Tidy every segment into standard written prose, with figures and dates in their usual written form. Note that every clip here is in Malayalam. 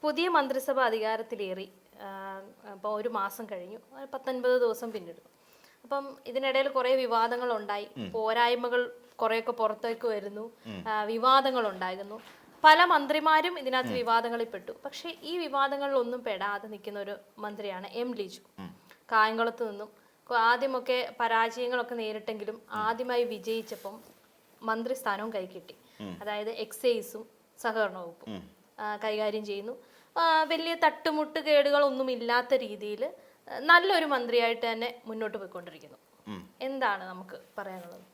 പുതിയ മന്ത്രിസഭ അധികാരത്തിലേറി. അപ്പോൾ ഒരു മാസം കഴിഞ്ഞു, 19 ദിവസം പിന്നിടുന്നു. അപ്പം ഇതിനിടയിൽ കുറേ വിവാദങ്ങളുണ്ടായി, പോരായ്മകൾ കുറേയൊക്കെ പുറത്തേക്ക് വരുന്നു, വിവാദങ്ങൾ ഉണ്ടായിരുന്നു. പല മന്ത്രിമാരും ഇതിനകത്ത് വിവാദങ്ങളിൽ പെട്ടു. പക്ഷേ ഈ വിവാദങ്ങളിലൊന്നും പെടാതെ നിൽക്കുന്ന ഒരു മന്ത്രിയാണ് എം ലിജു. കായംകുളത്ത് നിന്നും ആദ്യമൊക്കെ പരാജയങ്ങളൊക്കെ നേരിട്ടെങ്കിലും ആദ്യമായി വിജയിച്ചപ്പം മന്ത്രിസ്ഥാനവും കൈക്കിട്ടി. അതായത് എക്സൈസും സഹകരണ വകുപ്പും കൈകാര്യം ചെയ്യുന്നു. വലിയ തട്ടുമുട്ട് കേടുകളൊന്നും ഇല്ലാത്ത രീതിയിൽ നല്ലൊരു മന്ത്രിയായിട്ട് തന്നെ മുന്നോട്ട് പോയിക്കൊണ്ടിരിക്കുന്നു. എന്താണ് നമുക്ക് പറയാനുള്ളത്?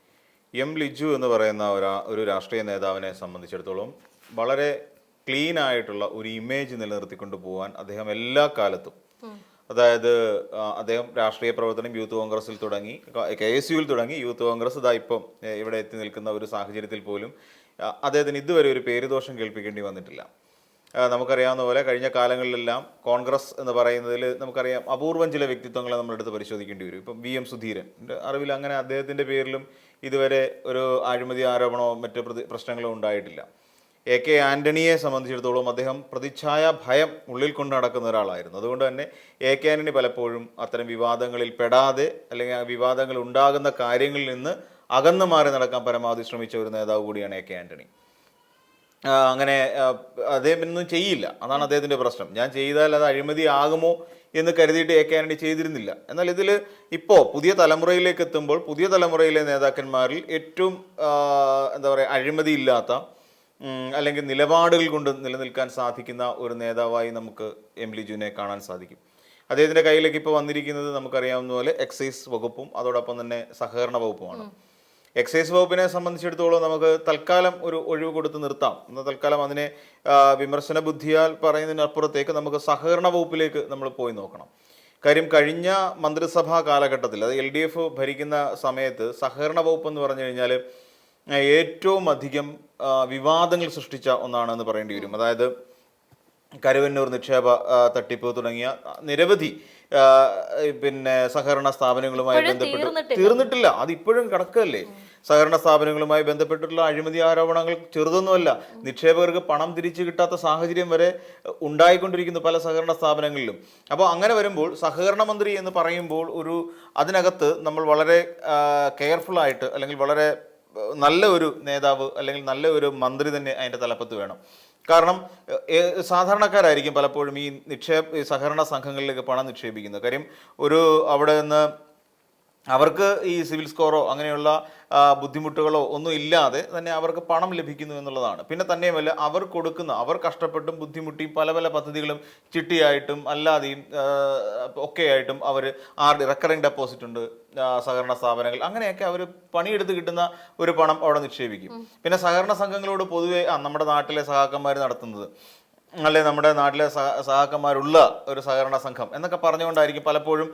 എം ലിജു എന്ന് പറയുന്ന ഒരു രാഷ്ട്രീയ നേതാവിനെ സംബന്ധിച്ചിടത്തോളം വളരെ ക്ലീൻ ആയിട്ടുള്ള ഒരു ഇമേജ് നിലനിർത്തിക്കൊണ്ട് പോകാൻ അദ്ദേഹം എല്ലാ കാലത്തും, അതായത് അദ്ദേഹം രാഷ്ട്രീയ പ്രവർത്തനം യൂത്ത് കോൺഗ്രസിൽ തുടങ്ങി, KSUവിൽ തുടങ്ങി, യൂത്ത് കോൺഗ്രസ് ഇതാ ഇപ്പം ഇവിടെ എത്തി നിൽക്കുന്ന ഒരു സാഹചര്യത്തിൽ പോലും അദ്ദേഹത്തിന് ഇതുവരെ ഒരു പേരുദോഷം കേൾപ്പിക്കേണ്ടി വന്നിട്ടില്ല. നമുക്കറിയാവുന്ന പോലെ കഴിഞ്ഞ കാലങ്ങളിലെല്ലാം കോൺഗ്രസ് എന്ന് പറയുന്നതിൽ നമുക്കറിയാം അപൂർവം ചില വ്യക്തിത്വങ്ങളെ നമ്മളെടുത്ത് പരിശോധിക്കേണ്ടി വരും. ഇപ്പം VM സുധീരൻ്റെ അറിവിൽ അങ്ങനെ അദ്ദേഹത്തിൻ്റെ പേരിലും ഇതുവരെ ഒരു അഴിമതി ആരോപണമോ മറ്റ് പ്രശ്നങ്ങളോ ഉണ്ടായിട്ടില്ല. AK ആൻ്റണിയെ സംബന്ധിച്ചിടത്തോളം അദ്ദേഹം പ്രതിച്ഛായ ഭയം ഉള്ളിൽ കൊണ്ട് നടക്കുന്ന ഒരാളായിരുന്നു. അതുകൊണ്ട് തന്നെ AK ആൻ്റണി പലപ്പോഴും അത്തരം വിവാദങ്ങളിൽ പെടാതെ അല്ലെങ്കിൽ ആ വിവാദങ്ങൾ ഉണ്ടാകുന്ന കാര്യങ്ങളിൽ നിന്ന് അകന്നു മാറി നടക്കാൻ പരമാവധി ശ്രമിച്ച ഒരു നേതാവ് കൂടിയാണ് AK ആൻ്റണി. അങ്ങനെ അദ്ദേഹം ഒന്നും ചെയ്യില്ല, അതാണ് അദ്ദേഹത്തിൻ്റെ പ്രശ്നം. ഞാൻ ചെയ്താൽ അത് അഴിമതി ആകുമോ എന്ന് കരുതിയിട്ട് AK ആൻ്റണി ചെയ്തിരുന്നില്ല. എന്നാൽ ഇതിൽ ഇപ്പോൾ പുതിയ തലമുറയിലേക്ക് എത്തുമ്പോൾ പുതിയ തലമുറയിലെ നേതാക്കന്മാരിൽ ഏറ്റവും എന്താ പറയുക, അഴിമതിയില്ലാത്ത അല്ലെങ്കിൽ നിലപാടുകൾ കൊണ്ട് നിലനിൽക്കാൻ സാധിക്കുന്ന ഒരു നേതാവായി നമുക്ക് എം ലിജുവിനെ കാണാൻ സാധിക്കും. അദ്ദേഹത്തിൻ്റെ കയ്യിലേക്ക് ഇപ്പോൾ വന്നിരിക്കുന്നത് നമുക്കറിയാവുന്ന പോലെ എക്സൈസ് വകുപ്പും അതോടൊപ്പം തന്നെ സഹകരണ വകുപ്പുമാണ്. എക്സൈസ് വകുപ്പിനെ സംബന്ധിച്ചിടത്തോളം നമുക്ക് തൽക്കാലം ഒരു ഒഴിവ് കൊടുത്ത് നിർത്താം. എന്നാൽ തൽക്കാലം അതിനെ വിമർശന ബുദ്ധിയാൽ പറയുന്നതിനപ്പുറത്തേക്ക് നമുക്ക് സഹകരണ വകുപ്പിലേക്ക് നമ്മൾ പോയി നോക്കണം. കാര്യം കഴിഞ്ഞ മന്ത്രിസഭാ കാലഘട്ടത്തിൽ, അത് LDF ഭരിക്കുന്ന സമയത്ത് സഹകരണ വകുപ്പ് എന്ന് പറഞ്ഞു കഴിഞ്ഞാൽ ഏറ്റവും അധികം വിവാദങ്ങൾ സൃഷ്ടിച്ച ഒന്നാണെന്ന് പറയേണ്ടി വരും. അതായത് കരുവന്നൂർ നിക്ഷേപ തട്ടിപ്പ് തുടങ്ങിയ നിരവധി സഹകരണ സ്ഥാപനങ്ങളുമായി ബന്ധപ്പെട്ട് തീർന്നിട്ടില്ല, അതിപ്പോഴും കിടക്കല്ലേ. സഹകരണ സ്ഥാപനങ്ങളുമായി ബന്ധപ്പെട്ടിട്ടുള്ള അഴിമതി ആരോപണങ്ങൾ ചെറുതൊന്നുമല്ല. നിക്ഷേപകർക്ക് പണം തിരിച്ചു കിട്ടാത്ത സാഹചര്യം വരെ ഉണ്ടായിക്കൊണ്ടിരിക്കുന്നു പല സഹകരണ സ്ഥാപനങ്ങളിലും. അപ്പോൾ അങ്ങനെ വരുമ്പോൾ സഹകരണ മന്ത്രി എന്ന് പറയുമ്പോൾ അതിനകത്ത് നമ്മൾ വളരെ കെയർഫുള്ളായിട്ട് അല്ലെങ്കിൽ വളരെ നല്ല ഒരു നേതാവ് അല്ലെങ്കിൽ നല്ല ഒരു മന്ത്രി തന്നെ അതിൻ്റെ തലപ്പത്ത് വേണം. കാരണം സാധാരണക്കാരായിരിക്കും പലപ്പോഴും ഈ സഹകരണ സംഘങ്ങളിലേക്ക് പണം നിക്ഷേപിക്കുന്നത്. കാര്യം അവിടെ നിന്ന് അവർക്ക് ഈ സിവിൽ സ്കോറോ അങ്ങനെയുള്ള ബുദ്ധിമുട്ടുകളോ ഒന്നും ഇല്ലാതെ തന്നെ അവർക്ക് പണം ലഭിക്കുന്നു എന്നുള്ളതാണ്. പിന്നെ തന്നെയുമല്ല, അവർ കഷ്ടപ്പെട്ടും ബുദ്ധിമുട്ടിയും പല പല പദ്ധതികളും ചിട്ടിയായിട്ടും അല്ലാതെയും ഒക്കെയായിട്ടും അവർ റെക്കറിംഗ് ഡെപ്പോസിറ്റ് ഉണ്ട് സഹകരണ സ്ഥാപനങ്ങൾ, അങ്ങനെയൊക്കെ അവർ പണിയെടുത്ത് കിട്ടുന്ന ഒരു പണം അവിടെ നിക്ഷേപിക്കും. പിന്നെ സഹകരണ സംഘങ്ങളോട് പൊതുവെ നമ്മുടെ നാട്ടിലെ സഹാക്കന്മാർ നടത്തുന്നത്, അല്ലെ നമ്മുടെ നാട്ടിലെ സഹാക്കന്മാരുള്ള ഒരു സഹകരണ സംഘം എന്നൊക്കെ പറഞ്ഞുകൊണ്ടായിരിക്കും പലപ്പോഴും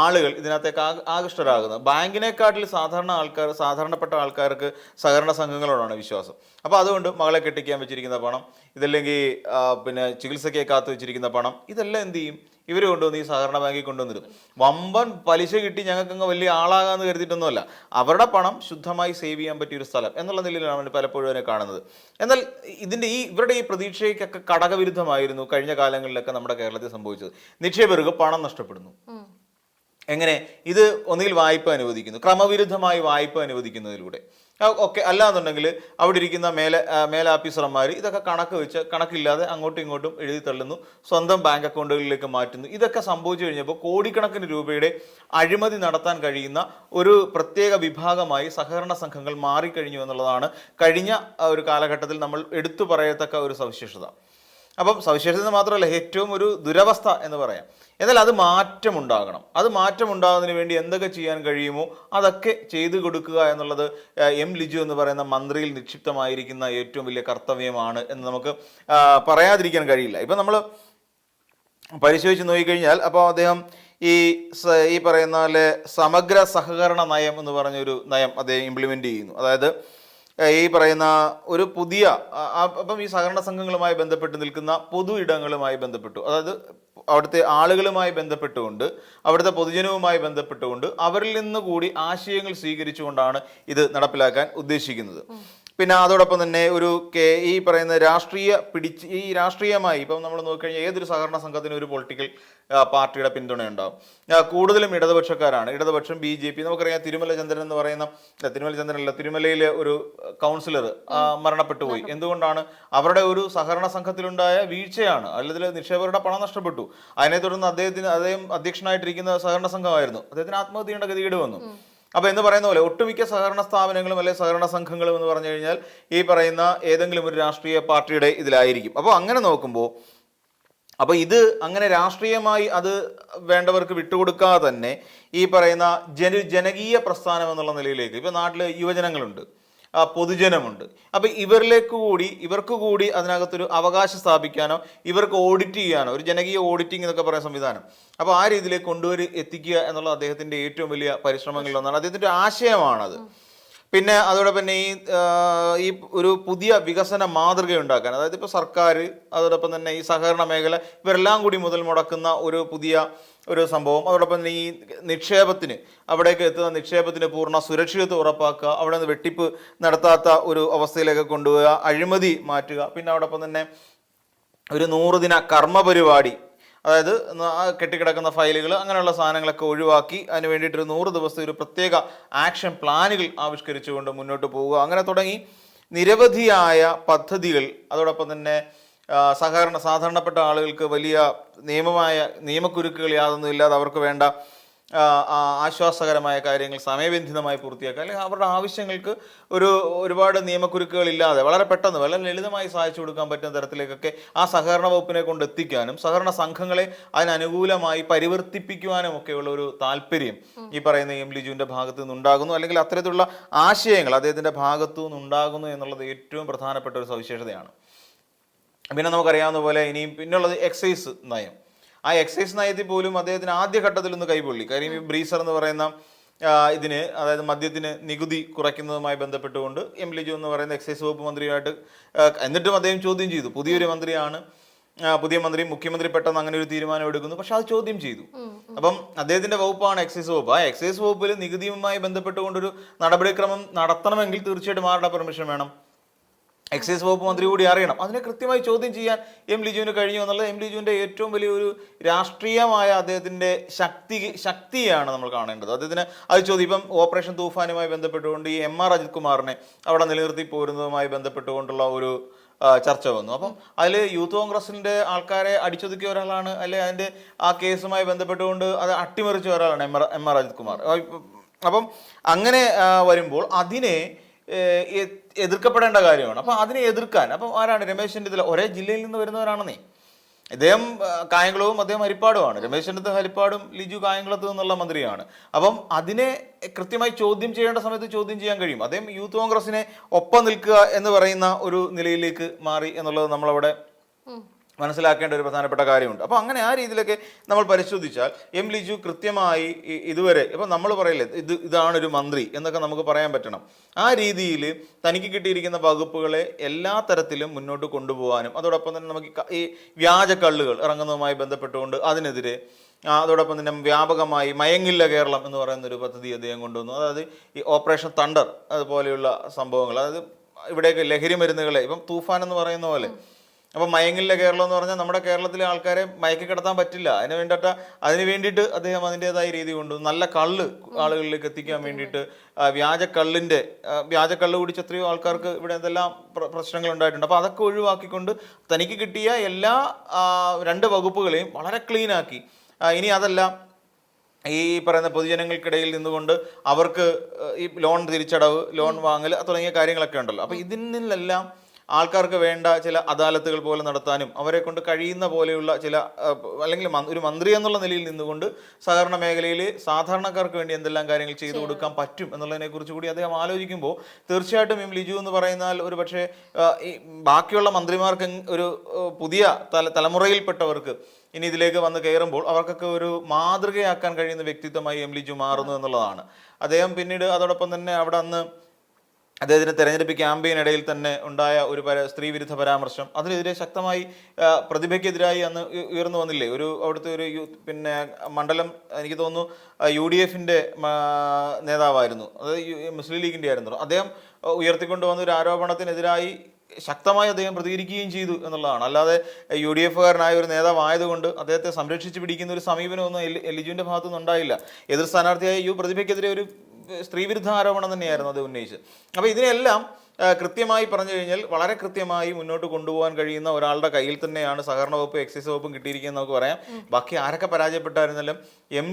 ആളുകൾ ഇതിനകത്തേക്ക് ആകൃഷ്ടരാകുന്നത്. ബാങ്കിനെക്കാട്ടിൽ സാധാരണപ്പെട്ട ആൾക്കാർക്ക് സഹകരണ സംഘങ്ങളോടാണ് വിശ്വാസം. അപ്പോൾ അതുകൊണ്ട് മകളെ കെട്ടിക്കാൻ വെച്ചിരിക്കുന്ന പണം, ഇതല്ലെങ്കിൽ ചികിത്സയ്ക്ക് കാത്തു വെച്ചിരിക്കുന്ന പണം, ഇതെല്ലാം എന്ത് ചെയ്യും? ഇവർ കൊണ്ടുവന്ന് ഈ സഹകരണ ബാങ്കിൽ കൊണ്ടുവന്നിരും. വമ്പൻ പലിശ കിട്ടി ഞങ്ങൾക്കങ്ങ് വലിയ ആളാകാമെന്ന് കരുതിയിട്ടൊന്നുമല്ല, അവരുടെ പണം ശുദ്ധമായി സേവ് ചെയ്യാൻ പറ്റിയൊരു സ്ഥലം എന്നുള്ള നിലയിലാണ് പലപ്പോഴും അതിനെ കാണുന്നത്. എന്നാൽ ഇവരുടെ ഈ പ്രതീക്ഷയ്ക്കൊക്കെ കടകവിരുദ്ധമായിരുന്നു കഴിഞ്ഞ കാലങ്ങളിലൊക്കെ നമ്മുടെ കേരളത്തിൽ സംഭവിച്ചത്. നിക്ഷേപകർക്ക് പണം നഷ്ടപ്പെടുന്നു. എങ്ങനെ? ഇത് ഒന്നുകിൽ വായ്പ അനുവദിക്കുന്നു, ക്രമവിരുദ്ധമായി വായ്പ അനുവദിക്കുന്നതിലൂടെ ഒക്കെ, അല്ലാന്നുണ്ടെങ്കിൽ അവിടെ ഇരിക്കുന്ന മേലാഫീസർമാർ ഇതൊക്കെ കണക്കില്ലാതെ അങ്ങോട്ടും ഇങ്ങോട്ടും എഴുതി തള്ളുന്നു, സ്വന്തം ബാങ്ക് അക്കൗണ്ടുകളിലേക്ക് മാറ്റുന്നു. ഇതൊക്കെ സംഭവിച്ചു കഴിഞ്ഞപ്പോൾ കോടിക്കണക്കിന് രൂപയുടെ അഴിമതി നടത്താൻ കഴിയുന്ന ഒരു പ്രത്യേക വിഭാഗമായി സഹകരണ സംഘങ്ങൾ മാറിക്കഴിഞ്ഞു എന്നുള്ളതാണ് കഴിഞ്ഞ ഒരു കാലഘട്ടത്തിൽ നമ്മൾ എടുത്തു പറയത്തക്ക ഒരു സവിശേഷത. അപ്പം സവിശേഷത മാത്രമല്ല, ഏറ്റവും ഒരു ദുരവസ്ഥ എന്ന് പറയാം. എന്നാൽ അത് മാറ്റമുണ്ടാകണം. അത് മാറ്റമുണ്ടാകുന്നതിന് വേണ്ടി എന്തൊക്കെ ചെയ്യാൻ കഴിയുമോ അതൊക്കെ ചെയ്തു കൊടുക്കുക എന്നുള്ളത് എം ലിജു എന്ന് പറയുന്ന മന്ത്രിയിൽ നിക്ഷിപ്തമായിരിക്കുന്ന ഏറ്റവും വലിയ കർത്തവ്യമാണ് എന്ന് നമുക്ക് പറയാതിരിക്കാൻ കഴിയില്ല. ഇപ്പം നമ്മൾ പരിശോധിച്ച് നോക്കിക്കഴിഞ്ഞാൽ അപ്പോൾ അദ്ദേഹം ഈ പറയുന്ന പോലെ സമഗ്ര സഹകരണ നയം എന്ന് പറഞ്ഞൊരു നയം അദ്ദേഹം ഇംപ്ലിമെൻ്റ് ചെയ്യുന്നു. അതായത് ഈ പറയുന്ന ഒരു പുതിയ അപ്പം ഈ സഹകരണ സംഘങ്ങളുമായി ബന്ധപ്പെട്ട് നിൽക്കുന്ന പൊതു ഇടങ്ങളുമായി ബന്ധപ്പെട്ടു, അതായത് അവിടുത്തെ ആളുകളുമായി ബന്ധപ്പെട്ടുകൊണ്ട്, അവിടുത്തെ പൊതുജനവുമായി ബന്ധപ്പെട്ടുകൊണ്ട് അവരിൽ നിന്ന് കൂടി ആശയങ്ങൾ സ്വീകരിച്ചുകൊണ്ടാണ് ഇത് നടപ്പിലാക്കാൻ ഉദ്ദേശിക്കുന്നത്. പിന്നെ അതോടൊപ്പം തന്നെ ഈ പറയുന്ന രാഷ്ട്രീയമായി ഇപ്പം നമ്മൾ നോക്കിക്കഴിഞ്ഞാൽ ഏതൊരു സഹകരണ സംഘത്തിനും ഒരു പൊളിറ്റിക്കൽ പാർട്ടിയുടെ പിന്തുണയുണ്ടാവും. കൂടുതലും ഇടതുപക്ഷക്കാരാണ്. ഇടതുപക്ഷം, BJP. നമുക്കറിയാം തിരുമലയിലെ ഒരു കൗൺസിലർ മരണപ്പെട്ടു പോയി. എന്തുകൊണ്ടാണ്? അവരുടെ ഒരു സഹകരണ സംഘത്തിലുണ്ടായ വീഴ്ചയാണ്. അല്ലെങ്കിൽ നിക്ഷേപകരുടെ പണം നഷ്ടപ്പെട്ടു. അതിനെ തുടർന്ന് അദ്ദേഹം അധ്യക്ഷനായിട്ടിരിക്കുന്ന സഹകരണ സംഘമായിരുന്നു. അദ്ദേഹത്തിന് ആത്മഹത്യയുടെ ഗതികേട് വന്നു. അപ്പൊ എന്ന് പറയുന്ന പോലെ ഒട്ടുമിക്ക സഹകരണ സ്ഥാപനങ്ങളും അല്ലെങ്കിൽ സഹകരണ സംഘങ്ങളും എന്ന് പറഞ്ഞു കഴിഞ്ഞാൽ ഈ പറയുന്ന ഏതെങ്കിലും ഒരു രാഷ്ട്രീയ പാർട്ടിയുടെ ഇതിലായിരിക്കും. അപ്പോൾ അങ്ങനെ നോക്കുമ്പോൾ ഇത് അങ്ങനെ രാഷ്ട്രീയമായി അത് വേണ്ടവർക്ക് വിട്ടുകൊടുക്കാതെ തന്നെ ഈ പറയുന്ന ജനകീയ പ്രസ്ഥാനം എന്നുള്ള നിലയിലേക്ക് ഇപ്പൊ നാട്ടില് യുവജനങ്ങളുണ്ട്, പൊതുജനമുണ്ട്. അപ്പൊ ഇവർക്ക് കൂടി അതിനകത്തൊരു അവകാശം സ്ഥാപിക്കാനോ ഇവർക്ക് ഓഡിറ്റ് ചെയ്യാനോ ഒരു ജനകീയ ഓഡിറ്റിംഗ് എന്നൊക്കെ പറയുന്ന സംവിധാനം ആ രീതിയിലേക്ക് എത്തിക്കുക എന്നുള്ളത് അദ്ദേഹത്തിന്റെ ഏറ്റവും വലിയ പരിശ്രമങ്ങളിലൊന്നാണ്. അദ്ദേഹത്തിന്റെ ആശയമാണത്. പിന്നെ അതോടൊപ്പം തന്നെ ഈ ഒരു പുതിയ വികസന മാതൃക ഉണ്ടാക്കാൻ, അതായത് ഇപ്പോൾ സർക്കാർ, അതോടൊപ്പം തന്നെ ഈ സഹകരണ മേഖല, ഇവരെല്ലാം കൂടി മുതൽ മുടക്കുന്ന ഒരു പുതിയ ഒരു സംഭവം. അതോടൊപ്പം തന്നെ ഈ അവിടേക്ക് എത്തുന്ന നിക്ഷേപത്തിന് പൂർണ്ണ സുരക്ഷിതത്വം ഉറപ്പാക്കുക, അവിടെ നിന്ന് വെട്ടിപ്പ് നടത്താത്ത ഒരു അവസ്ഥയിലേക്ക് കൊണ്ടുപോവുക, അഴിമതി മാറ്റുക. പിന്നെ അതോടൊപ്പം തന്നെ ഒരു 100 ദിന കർമ്മ പരിപാടി, അതായത് കെട്ടിക്കിടക്കുന്ന ഫയലുകൾ അങ്ങനെയുള്ള സാധനങ്ങളൊക്കെ ഒഴിവാക്കി അതിന് വേണ്ടിയിട്ടൊരു 100 ദിവസത്തെ ഒരു പ്രത്യേക ആക്ഷൻ പ്ലാനുകൾ ആവിഷ്കരിച്ചുകൊണ്ട് മുന്നോട്ട് പോവുക. അങ്ങനെ തുടങ്ങി നിരവധിയായ പദ്ധതികൾ. അതോടൊപ്പം തന്നെ സാധാരണപ്പെട്ട ആളുകൾക്ക് വലിയ നിയമക്കുരുക്കുകൾ യാതൊന്നും ഇല്ലാതെ അവർക്ക് വേണ്ട ആശ്വാസകരമായ കാര്യങ്ങൾ സമയബന്ധിതമായി പൂർത്തിയാക്കുക, അല്ലെങ്കിൽ അവരുടെ ആവശ്യങ്ങൾക്ക് ഒരുപാട് നിയമക്കുരുക്കുകൾ ഇല്ലാതെ വളരെ പെട്ടെന്ന് വളരെ ലളിതമായി സഹായിച്ചു കൊടുക്കാൻ പറ്റുന്ന തരത്തിലേക്കൊക്കെ ആ സഹകരണ വകുപ്പിനെ കൊണ്ട് എത്തിക്കാനും സഹകരണ സംഘങ്ങളെ അതിനനുകൂലമായി പരിവർത്തിപ്പിക്കുവാനും ഒക്കെയുള്ള ഒരു താല്പര്യം ഈ പറയുന്ന എം ലിജുവിൻ്റെ ഭാഗത്തു നിന്നുണ്ടാകുന്നു, അല്ലെങ്കിൽ അത്തരത്തിലുള്ള ആശയങ്ങൾ അദ്ദേഹത്തിൻ്റെ ഭാഗത്തു നിന്നുണ്ടാകുന്നു എന്നുള്ളത് ഏറ്റവും പ്രധാനപ്പെട്ട ഒരു സവിശേഷതയാണ്. പിന്നെ നമുക്കറിയാവുന്ന പോലെ ഇനിയും പിന്നുള്ളത് എക്സൈസ് നയം. ആ എക്സൈസ് നയത്തിൽ പോലും അദ്ദേഹത്തിന് ആദ്യഘട്ടത്തിൽ ഒന്ന് കൈപൊള്ളി. കാര്യം ഈ ബ്രീസർ എന്ന് പറയുന്ന അതായത് മദ്യത്തിന് നികുതി കുറയ്ക്കുന്നതുമായി ബന്ധപ്പെട്ടുകൊണ്ട് എം ലിജു എന്ന് പറയുന്ന എക്സൈസ് വകുപ്പ് മന്ത്രിയായിട്ട്, എന്നിട്ടും അദ്ദേഹം ചോദ്യം ചെയ്തു. പുതിയൊരു മന്ത്രിയാണ്, പുതിയ മുഖ്യമന്ത്രി പെട്ടെന്ന് അങ്ങനെ ഒരു തീരുമാനം എടുക്കുന്നു, പക്ഷെ അത് ചോദ്യം ചെയ്തു. അപ്പം അദ്ദേഹത്തിന്റെ വകുപ്പാണ് എക്സൈസ് വകുപ്പ്. ആ എക്സൈസ് വകുപ്പിൽ നികുതിയുമായി ബന്ധപ്പെട്ടുകൊണ്ടൊരു നടപടിക്രമം നടത്തണമെങ്കിൽ തീർച്ചയായിട്ടും ആരുടെ പെർമിഷൻ വേണം? എക്സൈസ് വകുപ്പ് മന്ത്രി കൂടി അറിയണം. അതിനെ കൃത്യമായി ചോദ്യം ചെയ്യാൻ എം ലിജുവിന് കഴിഞ്ഞു എന്നുള്ളത് എം ലിജുവിൻ്റെ ഏറ്റവും വലിയൊരു രാഷ്ട്രീയമായ അദ്ദേഹത്തിൻ്റെ ശക്തിയാണ് നമ്മൾ കാണേണ്ടത്. അദ്ദേഹത്തിന് അത് ചോദ്യം ഇപ്പം ഓപ്പറേഷൻ തൂഫാനുമായി ബന്ധപ്പെട്ടുകൊണ്ട് ഈ MR അജിത് കുമാറിനെ അവിടെ നിലനിർത്തി പോരുന്നതുമായി ബന്ധപ്പെട്ടുകൊണ്ടുള്ള ഒരു ചർച്ച വന്നു. അപ്പം അതിൽ യൂത്ത് കോൺഗ്രസിൻ്റെ ആൾക്കാരെ അടിച്ചൊതുക്കിയ ഒരാളാണ്, അല്ലെ അതിൻ്റെ ആ കേസുമായി ബന്ധപ്പെട്ടുകൊണ്ട് അത് അട്ടിമറിച്ച ഒരാളാണ് MR അജിത് കുമാർ. അപ്പം അങ്ങനെ വരുമ്പോൾ അതിനെ എതിർക്കപ്പെടേണ്ട കാര്യമാണ്. അപ്പം അതിനെ എതിർക്കാൻ ആരാണ്? രമേശ് ചെന്നിത്തല. ഒരേ ജില്ലയിൽ നിന്ന് വരുന്നവരാണെന്നേ. ഇദ്ദേഹം കായംകുളവും അദ്ദേഹം ഹരിപ്പാടുമാണ്. രമേശ് ചെന്നിത്തല ഹരിപ്പാടും, ലിജു കായംകുളത്ത് നിന്നുള്ള മന്ത്രിയാണ്. അപ്പം അതിനെ കൃത്യമായി ചോദ്യം ചെയ്യേണ്ട സമയത്ത് ചോദ്യം ചെയ്യാൻ കഴിയും. അദ്ദേഹം യൂത്ത് കോൺഗ്രസിനെ ഒപ്പം നിൽക്കുക എന്ന് പറയുന്ന ഒരു നിലയിലേക്ക് മാറി എന്നുള്ളത് നമ്മളവിടെ മനസ്സിലാക്കേണ്ട ഒരു പ്രധാനപ്പെട്ട കാര്യമുണ്ട്. അപ്പോൾ അങ്ങനെ ആ രീതിയിലൊക്കെ നമ്മൾ പരിശോധിച്ചാൽ എം ലിജു കൃത്യമായി ഇതുവരെ ഇപ്പം നമ്മൾ പറയില്ലേ ഇതാണൊരു മന്ത്രി എന്നൊക്കെ നമുക്ക് പറയാൻ പറ്റണം. ആ രീതിയിൽ തനിക്ക് കിട്ടിയിരിക്കുന്ന വകുപ്പുകളെ എല്ലാ തരത്തിലും മുന്നോട്ട് കൊണ്ടുപോകാനും അതോടൊപ്പം തന്നെ നമുക്ക് ഈ വ്യാജ കള്ളുകൾ ഇറങ്ങുന്നതുമായി ബന്ധപ്പെട്ടുകൊണ്ട് അതിനെതിരെ, അതോടൊപ്പം തന്നെ വ്യാപകമായി മയങ്ങില്ല കേരളം എന്ന് പറയുന്ന ഒരു പദ്ധതി അദ്ദേഹം കൊണ്ടുവന്നു. അതായത് ഈ ഓപ്പറേഷൻ തണ്ടർ അതുപോലെയുള്ള സംഭവങ്ങൾ, അതായത് ഇവിടെയൊക്കെ ലഹരി മരുന്നുകളെ ഇപ്പം തൂഫാൻ എന്ന് പറയുന്ന പോലെ. അപ്പം മയങ്ങില്ല കേരളം എന്ന് പറഞ്ഞാൽ നമ്മുടെ കേരളത്തിലെ ആൾക്കാരെ മയക്കി കിടത്താൻ പറ്റില്ല. അതിന് വേണ്ടിയിട്ട് അദ്ദേഹം അതിൻ്റെതായ രീതി കൊണ്ടു നല്ല കള്ള് ആളുകളിലേക്ക് എത്തിക്കാൻ വേണ്ടിയിട്ട് വ്യാജക്കള്ള് കുടിച്ച് എത്രയോ ആൾക്കാർക്ക് ഇവിടെ എന്തെല്ലാം പ്രശ്നങ്ങൾ ഉണ്ടായിട്ടുണ്ട്. അപ്പോൾ അതൊക്കെ ഒഴിവാക്കിക്കൊണ്ട് തനിക്ക് കിട്ടിയ എല്ലാ 2 വകുപ്പുകളെയും വളരെ ക്ലീനാക്കി. ഇനി അതല്ല, ഈ പറയുന്ന പൊതുജനങ്ങൾക്കിടയിൽ നിന്നുകൊണ്ട് അവർക്ക് ഈ ലോൺ തിരിച്ചടവ്, ലോൺ വാങ്ങൽ തുടങ്ങിയ കാര്യങ്ങളൊക്കെ ഉണ്ടല്ലോ. അപ്പോൾ ഇതിൽ നിന്നെല്ലാം ആൾക്കാർക്ക് വേണ്ട ചില അദാലത്തുകൾ പോലെ നടത്താനും അവരെ കൊണ്ട് കഴിയുന്ന പോലെയുള്ള ചില, അല്ലെങ്കിൽ ഒരു മന്ത്രി എന്നുള്ള നിലയിൽ നിന്നുകൊണ്ട് സഹകരണ മേഖലയിൽ സാധാരണക്കാർക്ക് വേണ്ടി എന്തെല്ലാം കാര്യങ്ങൾ ചെയ്തു കൊടുക്കാൻ പറ്റും എന്നുള്ളതിനെ കുറിച്ച് കൂടി അദ്ദേഹം ആലോചിക്കുമ്പോൾ തീർച്ചയായിട്ടും എം ലിജു എന്ന് പറയുന്നാൽ ഒരു പക്ഷേ ഈ ബാക്കിയുള്ള മന്ത്രിമാർക്ക് ഒരു പുതിയ തലമുറയിൽപ്പെട്ടവർക്ക് ഇനി ഇതിലേക്ക് വന്ന് കയറുമ്പോൾ അവർക്കൊക്കെ ഒരു മാതൃകയാക്കാൻ കഴിയുന്ന വ്യക്തിത്വമായി എം ലിജു മാറുന്നു എന്നുള്ളതാണ്. അദ്ദേഹം പിന്നീട് അതോടൊപ്പം തന്നെ അവിടെ അന്ന് അദ്ദേഹത്തിന് തെരഞ്ഞെടുപ്പ് ക്യാമ്പയിനിടയിൽ തന്നെ ഉണ്ടായ ഒരു സ്ത്രീ വിരുദ്ധ പരാമർശം, അതിനെതിരെ ശക്തമായി പ്രതിഭയ്ക്കെതിരായി അന്ന് ഉയർന്നു വന്നില്ലേ അവിടുത്തെ ഒരു പിന്നെ മണ്ഡലം, എനിക്ക് തോന്നുന്നു UDF നേതാവായിരുന്നു, അതായത് മുസ്ലിം ലീഗിൻ്റെ ആയിരുന്നു. അദ്ദേഹം ഉയർത്തിക്കൊണ്ടുവന്ന ഒരു ആരോപണത്തിനെതിരായി ശക്തമായി അദ്ദേഹം പ്രതികരിക്കുകയും ചെയ്തു എന്നുള്ളതാണ്. അല്ലാതെ UDF-കാരനായ ഒരു നേതാവായതുകൊണ്ട് അദ്ദേഹത്തെ സംരക്ഷിച്ച് പിടിക്കുന്ന ഒരു സമീപനമൊന്നും ലിജുവിൻ്റെ ഭാഗത്തുനിന്ന് ഉണ്ടായില്ല. എതിർ സ്ഥാനാർത്ഥിയായ പ്രതിഭയ്ക്കെതിരെ ഒരു സ്ത്രീവിരുദ്ധ ആരോപണം തന്നെയായിരുന്നു അത് ഉന്നയിച്ചത്. അപ്പോൾ ഇതിനെല്ലാം കൃത്യമായി പറഞ്ഞു കഴിഞ്ഞാൽ വളരെ കൃത്യമായി മുന്നോട്ട് കൊണ്ടുപോകാൻ കഴിയുന്ന ഒരാളുടെ കയ്യിൽ തന്നെയാണ് സഹകരണ വകുപ്പ് എക്സൈസ് വകുപ്പും കിട്ടിയിരിക്കുന്നത് നമുക്ക് പറയാം. ബാക്കി ആരൊക്കെ പരാജയപ്പെട്ടായിരുന്നാലും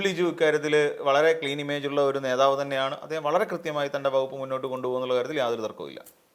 ലിജു ഇക്കാര്യത്തിൽ വളരെ ക്ലീൻ ഇമേജ് ഉള്ള ഒരു നേതാവ് തന്നെയാണ്. അദ്ദേഹം വളരെ കൃത്യമായി തൻ്റെ വകുപ്പ് മുന്നോട്ട് കൊണ്ടുപോകുന്നുള്ള കാര്യത്തിൽ യാതൊരു തർക്കവുമില്ല.